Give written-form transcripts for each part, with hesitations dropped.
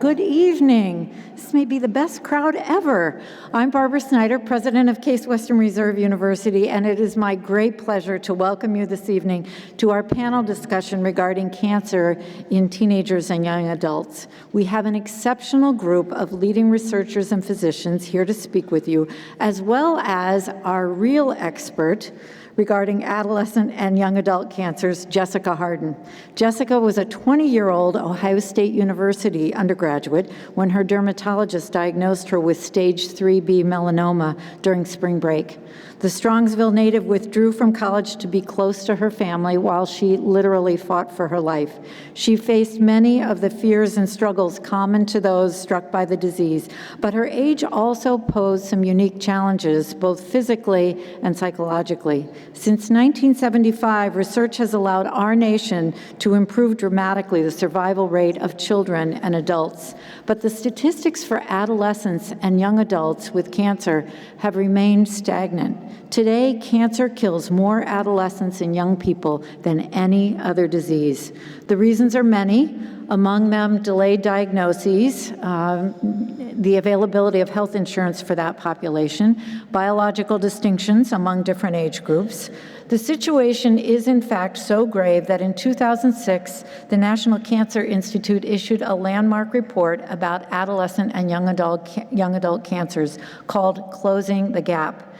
Good evening. This may be the best crowd ever. I'm Barbara Snyder, president of Case Western Reserve University, and it is my great pleasure to welcome you this evening to our panel discussion regarding cancer in teenagers and young adults. We have an exceptional group of leading researchers and physicians here to speak with you, as well as our real expert regarding adolescent and young adult cancers, Jessica Harden. Jessica was a 20-year-old Ohio State University undergraduate when her dermatologist diagnosed her with stage 3B melanoma during spring break. The Strongsville native withdrew from college to be close to her family while she literally fought for her life. She faced many of the fears and struggles common to those struck by the disease, but her age also posed some unique challenges, both physically and psychologically. Since 1975, research has allowed our nation to improve dramatically the survival rate of children and adults, but the statistics for adolescents and young adults with cancer have remained stagnant. Today, cancer kills more adolescents and young people than any other disease. The reasons are many, among them delayed diagnoses, the availability of health insurance for that population, biological distinctions among different age groups. The situation is in fact so grave that in 2006, the National Cancer Institute issued a landmark report about adolescent and young adult cancers called Closing the Gap.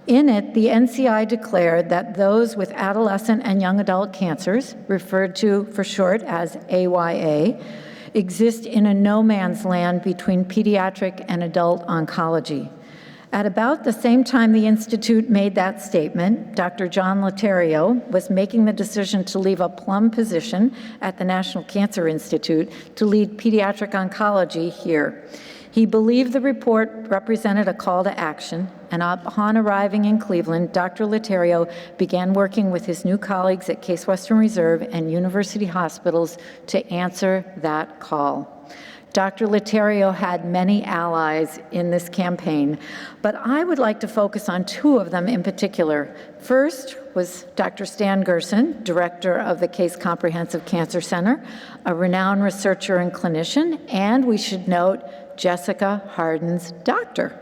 In it, the NCI declared that those with adolescent and young adult cancers, referred to for short as AYA, exist in a no man's land between pediatric and adult oncology. At about the same time the Institute made that statement, Dr. John Laterrio was making the decision to leave a plum position at the National Cancer Institute to lead pediatric oncology here. He believed the report represented a call to action, and upon arriving in Cleveland, Dr. Laterrio began working with his new colleagues at Case Western Reserve and university hospitals to answer that call. Dr. Laterrio had many allies in this campaign, but I would like to focus on two of them in particular. First was Dr. Stan Gerson, director of the Case Comprehensive Cancer Center, a renowned researcher and clinician, and we should note, Jessica Harden's doctor.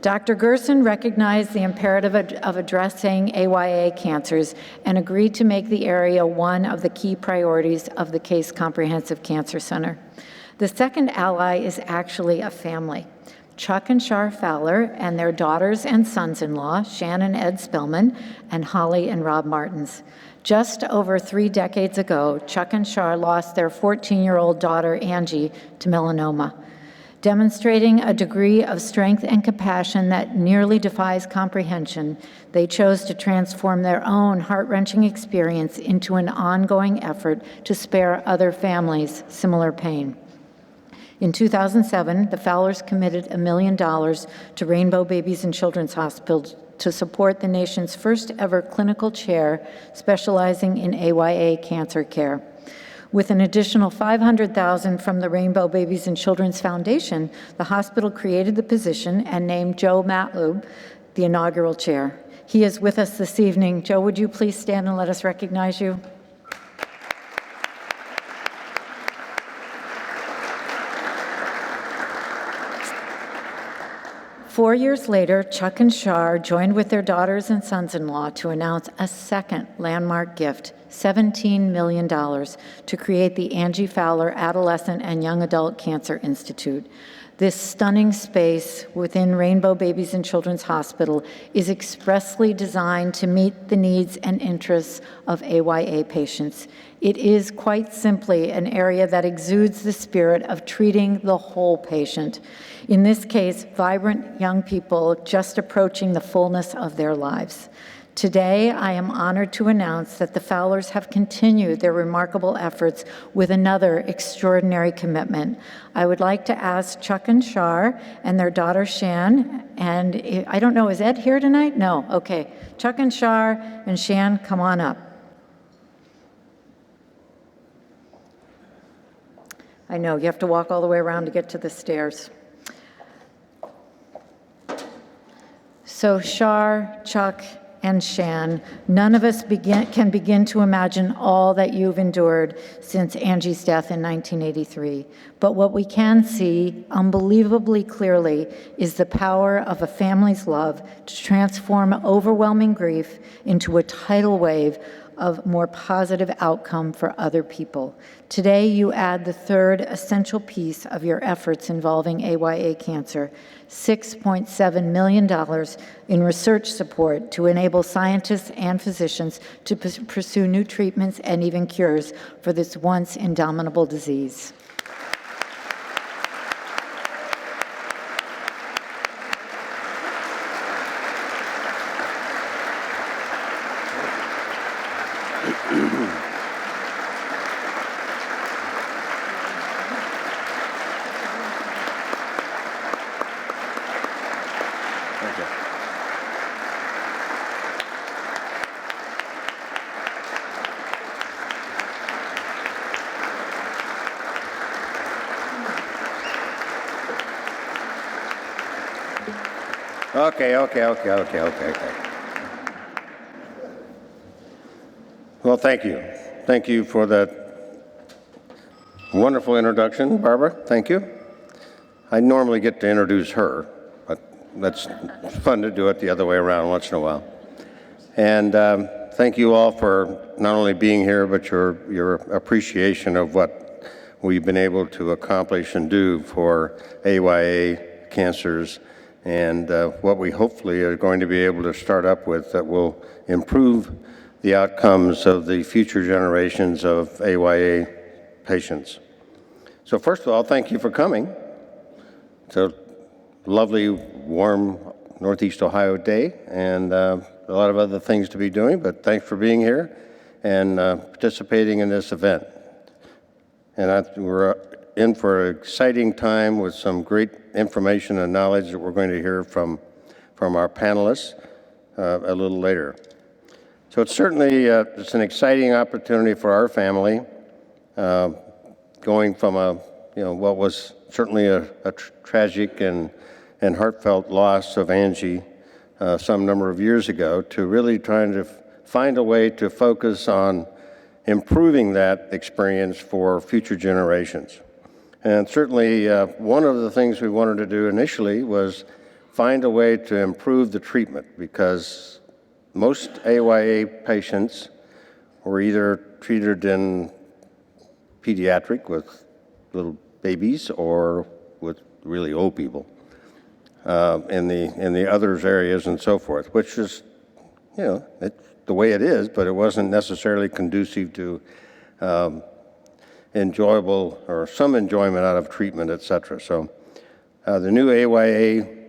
Dr. Gerson recognized the imperative of addressing AYA cancers and agreed to make the area one of the key priorities of the Case Comprehensive Cancer Center. The second ally is actually a family. Chuck and Shar Fowler and their daughters and sons-in-law, Shannon Ed Spillman and Holly and Rob Martins. Just over 3 decades ago, Chuck and Shar lost their 14-year-old daughter, Angie, to melanoma. Demonstrating a degree of strength and compassion that nearly defies comprehension, they chose to transform their own heart-wrenching experience into an ongoing effort to spare other families similar pain. In 2007, the Fowlers committed $1 million to Rainbow Babies and Children's Hospital to support the nation's first ever clinical chair specializing in AYA cancer care. With an additional $500,000 from the Rainbow Babies and Children's Foundation, the hospital created the position and named Joe Matlub the inaugural chair. He is with us this evening. Joe, would you please stand and let us recognize you? Four years later, Chuck and Shar joined with their daughters and sons-in-law to announce a second landmark gift, $17 million, to create the Angie Fowler Adolescent and Young Adult Cancer Institute. This stunning space within Rainbow Babies and Children's Hospital is expressly designed to meet the needs and interests of AYA patients. It is quite simply an area that exudes the spirit of treating the whole patient. In this case, vibrant young people just approaching the fullness of their lives. Today, I am honored to announce that the Fowlers have continued their remarkable efforts with another extraordinary commitment. I would like to ask Chuck and Shar and their daughter Shan, and I don't know, is Ed here tonight? No, okay. Chuck and Shar and Shan, come on up. I know, you have to walk all the way around to get to the stairs. So Shar, Chuck, and Shan, none of us can begin to imagine all that you've endured since Angie's death in 1983. But what we can see unbelievably clearly is the power of a family's love to transform overwhelming grief into a tidal wave of more positive outcome for other people. Today, you add the third essential piece of your efforts involving AYA cancer, $6.7 million in research support to enable scientists and physicians to pursue new treatments and even cures for this once indomitable disease. Okay. Well, thank you. Thank you for that wonderful introduction, Barbara. Thank you. I normally get to introduce her, but that's fun to do it the other way around once in a while. And thank you all for not only being here, but your appreciation of what we've been able to accomplish and do for AYA cancers, and what we hopefully are going to be able to start up with that will improve the outcomes of the future generations of AYA patients. So first of all, thank you for coming. It's a lovely, warm Northeast Ohio day, and a lot of other things to be doing, but thanks for being here and participating in this event. And we're in for an exciting time with some great information and knowledge that we're going to hear from our panelists a little later. So it's certainly it's an exciting opportunity for our family, going from what was certainly a tragic and heartfelt loss of Angie some number of years ago, to really trying to find a way to focus on improving that experience for future generations. And certainly one of the things we wanted to do initially was find a way to improve the treatment, because most AYA patients were either treated in pediatric with little babies or with really old people in the others areas and so forth, which is, it's the way it is, but it wasn't necessarily conducive to enjoyable or some enjoyment out of treatment, et cetera. So the new AYA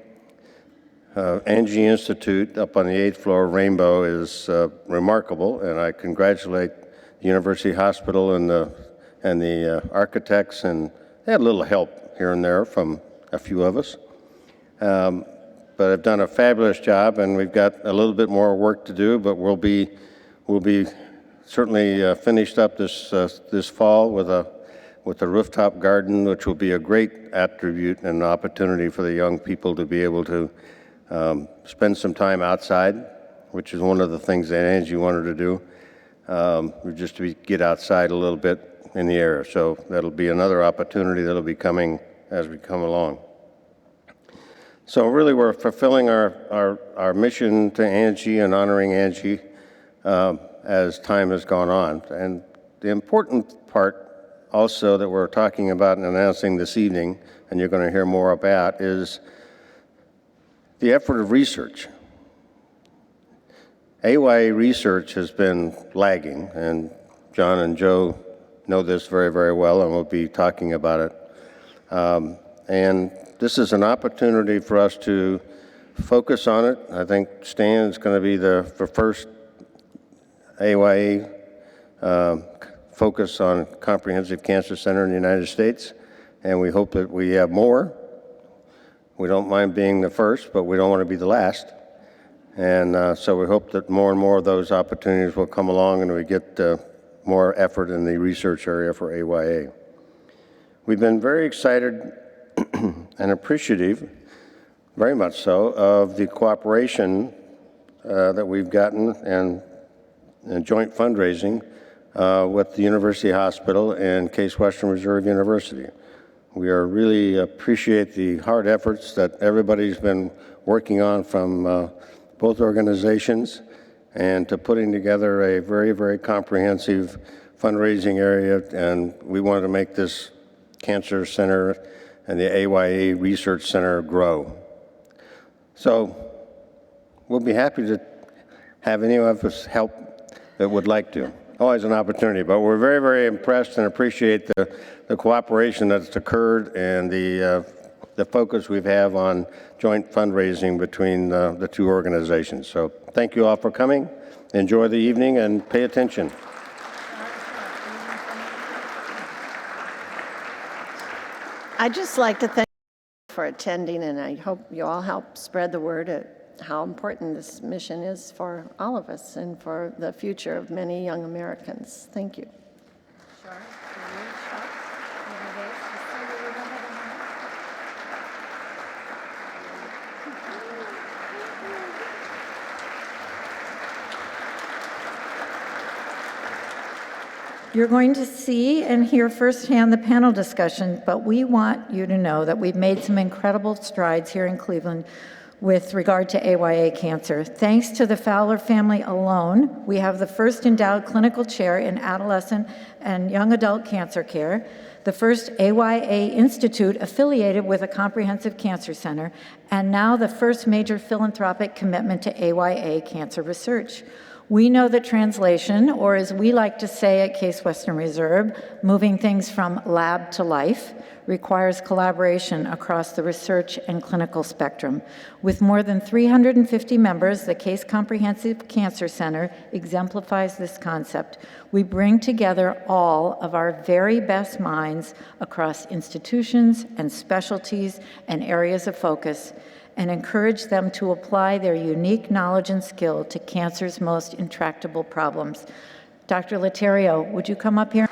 Angie Institute up on the 8th floor of Rainbow is remarkable, and I congratulate the University Hospital and the architects, and they had a little help here and there from a few of us. But have done a fabulous job, and we've got a little bit more work to do, but we'll be certainly finished up this fall with a rooftop garden, which will be a great attribute and opportunity for the young people to be able to spend some time outside, which is one of the things that Angie wanted to do, just to get outside a little bit in the air. So that'll be another opportunity that'll be coming as we come along. So really, we're fulfilling our mission to Angie and honoring Angie as time has gone on. And the important part also that we're talking about and announcing this evening, and you're going to hear more about, is the effort of research. AYA research has been lagging, and John and Joe know this very, very well, and we'll be talking about it. And this is an opportunity for us to focus on it. I think Stan is going to be the first AYA focus on Comprehensive Cancer Center in the United States, and we hope that we have more. We don't mind being the first, but we don't want to be the last. And so we hope that more and more of those opportunities will come along, and we get more effort in the research area for AYA. We've been very excited and appreciative, very much so, of the cooperation that we've gotten and joint fundraising with the University Hospital and Case Western Reserve University. We really appreciate the hard efforts that everybody's been working on from both organizations and to putting together a very, very comprehensive fundraising area. And we wanted to make this Cancer Center and the AYA Research Center grow. So we'll be happy to have any of us help that would like to. Always an opportunity, but we're very, very impressed and appreciate the cooperation that's occurred and the focus we have on joint fundraising between the two organizations. So thank you all for coming. Enjoy the evening and pay attention. I'd just like to thank you for attending, and I hope you all help spread the word at how important this mission is for all of us and for the future of many young Americans. Thank you. You're going to see and hear firsthand the panel discussion, but we want you to know that we've made some incredible strides here in Cleveland with regard to AYA cancer. Thanks to the Fowler family alone, we have the first endowed clinical chair in adolescent and young adult cancer care, the first AYA Institute affiliated with a comprehensive cancer center, and now the first major philanthropic commitment to AYA cancer research. We know that translation, or as we like to say at Case Western Reserve, moving things from lab to life, requires collaboration across the research and clinical spectrum. With more than 350 members, the Case Comprehensive Cancer Center exemplifies this concept. We bring together all of our very best minds across institutions and specialties and areas of focus, and encourage them to apply their unique knowledge and skill to cancer's most intractable problems. Dr. Letterio, would you come up here?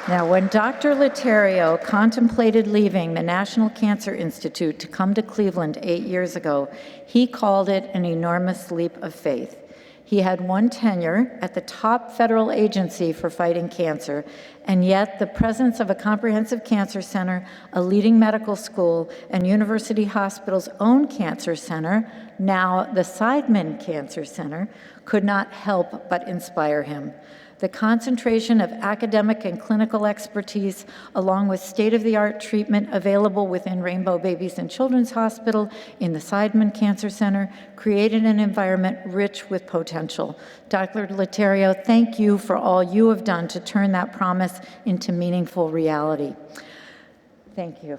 Now, when Dr. Letterio contemplated leaving the National Cancer Institute to come to Cleveland 8 years ago, he called it an enormous leap of faith. He had one tenure at the top federal agency for fighting cancer, and yet the presence of a comprehensive cancer center, a leading medical school, and University Hospital's own cancer center, now the Seidman Cancer Center, could not help but inspire him. The concentration of academic and clinical expertise, along with state-of-the-art treatment available within Rainbow Babies and Children's Hospital in the Seidman Cancer Center, created an environment rich with potential. Dr. Letterio, thank you for all you have done to turn that promise into meaningful reality. Thank you.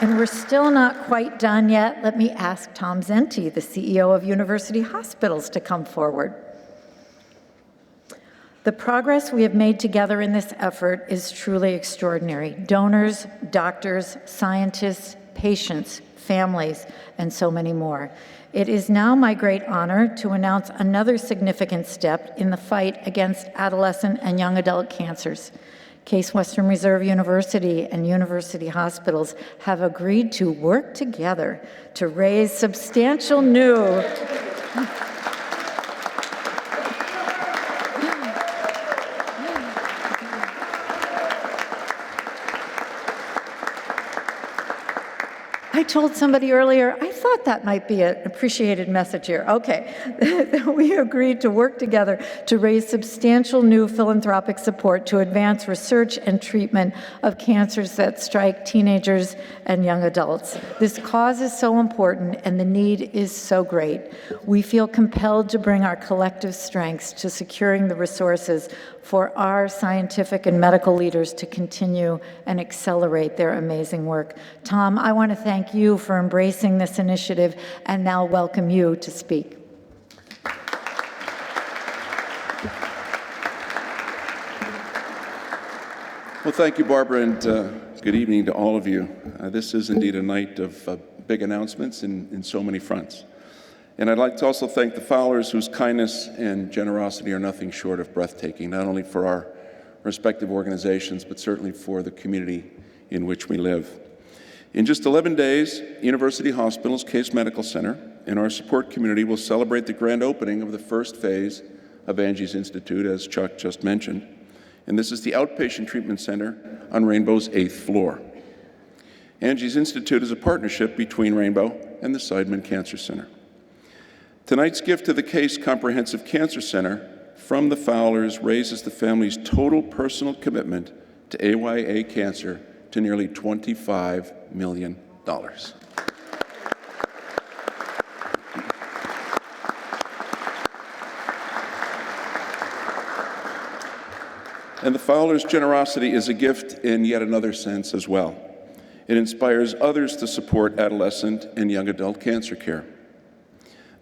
And we're still not quite done yet. Let me ask Tom Zenti, the CEO of University Hospitals, to come forward. The progress we have made together in this effort is truly extraordinary. Donors, doctors, scientists, patients, families, and so many more. It is now my great honor to announce another significant step in the fight against adolescent and young adult cancers. Case Western Reserve University and University Hospitals have agreed to work together to raise substantial new I told somebody earlier, I thought that might be an appreciated message here. Okay, we agreed to work together to raise substantial new philanthropic support to advance research and treatment of cancers that strike teenagers and young adults. This cause is so important and the need is so great. We feel compelled to bring our collective strengths to securing the resources for our scientific and medical leaders to continue and accelerate their amazing work. Tom, I want to thank you for embracing this initiative and now welcome you to speak. Well, thank you, Barbara, and good evening to all of you. This is indeed a night of big announcements in so many fronts. And I'd like to also thank the Fowlers, whose kindness and generosity are nothing short of breathtaking, not only for our respective organizations, but certainly for the community in which we live. In just 11 days, University Hospital's Case Medical Center and our support community will celebrate the grand opening of the first phase of Angie's Institute, as Chuck just mentioned. And this is the outpatient treatment center on Rainbow's 8th floor. Angie's Institute is a partnership between Rainbow and the Seidman Cancer Center. Tonight's gift to the Case Comprehensive Cancer Center from the Fowlers raises the family's total personal commitment to AYA cancer to nearly $25 million. And the Fowlers' generosity is a gift in yet another sense as well. It inspires others to support adolescent and young adult cancer care.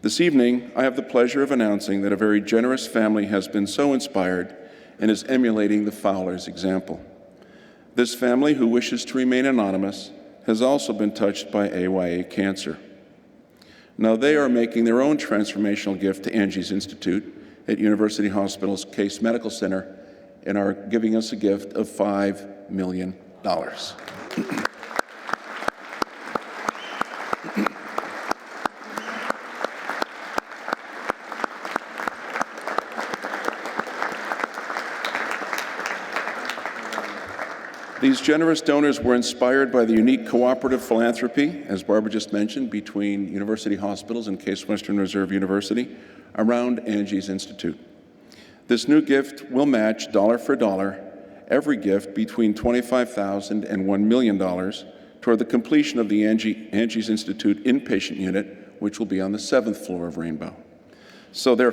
This evening, I have the pleasure of announcing that a very generous family has been so inspired and is emulating the Fowlers' example. This family, who wishes to remain anonymous, has also been touched by AYA cancer. Now they are making their own transformational gift to Angie's Institute at University Hospital's Case Medical Center and are giving us a gift of $5 million. These generous donors were inspired by the unique cooperative philanthropy, as Barbara just mentioned, between University Hospitals and Case Western Reserve University around Angie's Institute. This new gift will match dollar for dollar every gift between $25,000 and $1 million toward the completion of the Angie's Institute inpatient unit, which will be on the 7th floor of Rainbow. So there are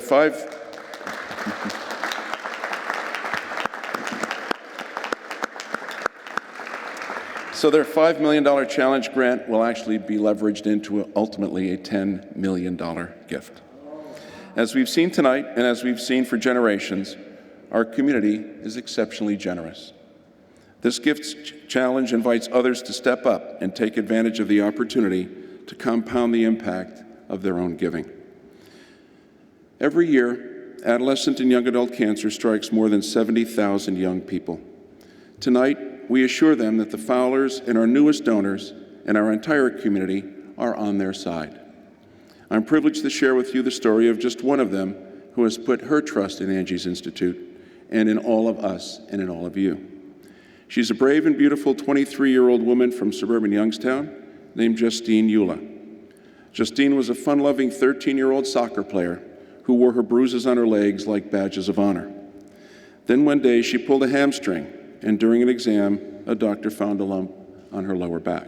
their $5 million challenge grant will actually be leveraged into ultimately a $10 million gift. As we've seen tonight, and as we've seen for generations, our community is exceptionally generous. This gift challenge invites others to step up and take advantage of the opportunity to compound the impact of their own giving. Every year, adolescent and young adult cancer strikes more than 70,000 young people. Tonight, we assure them that the Fowlers and our newest donors and our entire community are on their side. I'm privileged to share with you the story of just one of them who has put her trust in Angie's Institute and in all of us and in all of you. She's a brave and beautiful 23-year-old woman from suburban Youngstown named Justine Eula. Justine was a fun-loving 13-year-old soccer player who wore her bruises on her legs like badges of honor. Then one day she pulled a hamstring, and during an exam, a doctor found a lump on her lower back.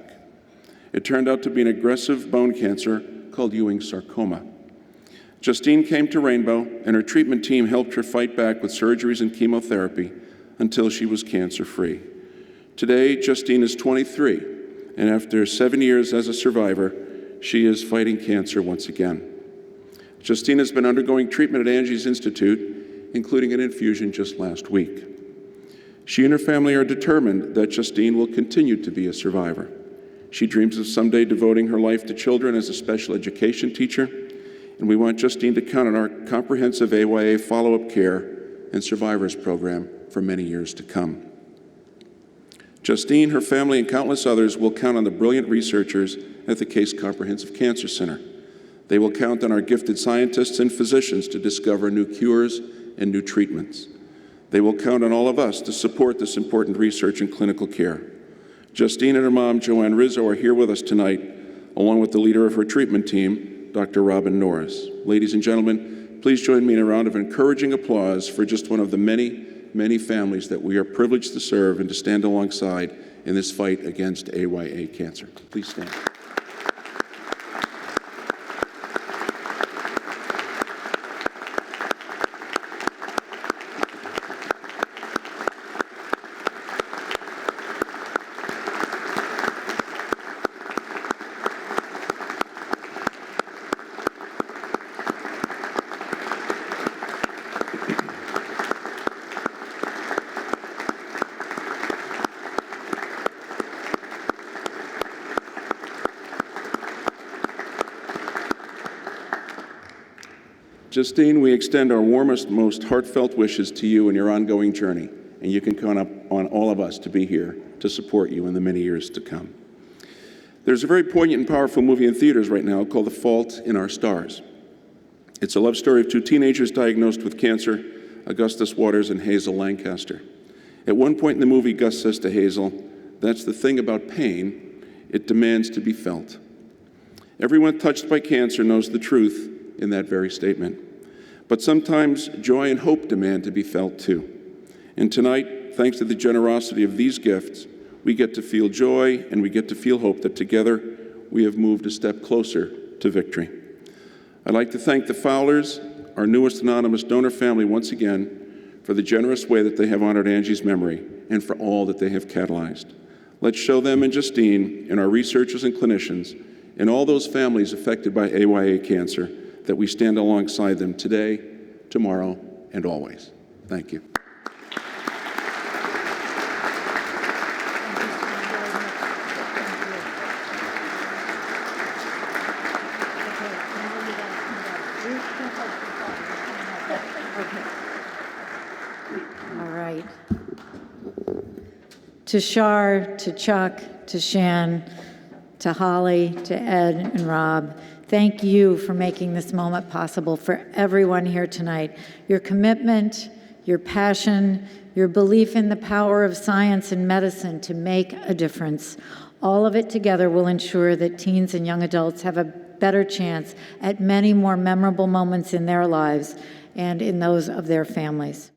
It turned out to be an aggressive bone cancer called Ewing sarcoma. Justine came to Rainbow, and her treatment team helped her fight back with surgeries and chemotherapy until she was cancer-free. Today, Justine is 23, and after 7 years as a survivor, she is fighting cancer once again. Justine has been undergoing treatment at Angie's Institute, including an infusion just last week. She and her family are determined that Justine will continue to be a survivor. She dreams of someday devoting her life to children as a special education teacher, and we want Justine to count on our comprehensive AYA follow-up care and survivors program for many years to come. Justine, her family, and countless others will count on the brilliant researchers at the Case Comprehensive Cancer Center. They will count on our gifted scientists and physicians to discover new cures and new treatments. They will count on all of us to support this important research and clinical care. Justine and her mom, Joanne Rizzo, are here with us tonight, along with the leader of her treatment team, Dr. Robin Norris. Ladies and gentlemen, please join me in a round of encouraging applause for just one of the many, many families that we are privileged to serve and to stand alongside in this fight against AYA cancer. Please stand. Justine, we extend our warmest, most heartfelt wishes to you in your ongoing journey, and you can count up on all of us to be here to support you in the many years to come. There's a very poignant and powerful movie in theaters right now called The Fault in Our Stars. It's a love story of two teenagers diagnosed with cancer, Augustus Waters and Hazel Lancaster. At one point in the movie, Gus says to Hazel, "That's the thing about pain, it demands to be felt." Everyone touched by cancer knows the truth in that very statement. But sometimes joy and hope demand to be felt too. And tonight, thanks to the generosity of these gifts, we get to feel joy and we get to feel hope that together we have moved a step closer to victory. I'd like to thank the Fowlers, our newest anonymous donor family, once again for the generous way that they have honored Angie's memory and for all that they have catalyzed. Let's show them and Justine and our researchers and clinicians and all those families affected by AYA cancer that we stand alongside them today, tomorrow, and always. Thank you. All right. To Shar, to Chuck, to Shan, to Holly, to Ed and Rob, thank you for making this moment possible for everyone here tonight. Your commitment, your passion, your belief in the power of science and medicine to make a difference, all of it together will ensure that teens and young adults have a better chance at many more memorable moments in their lives and in those of their families.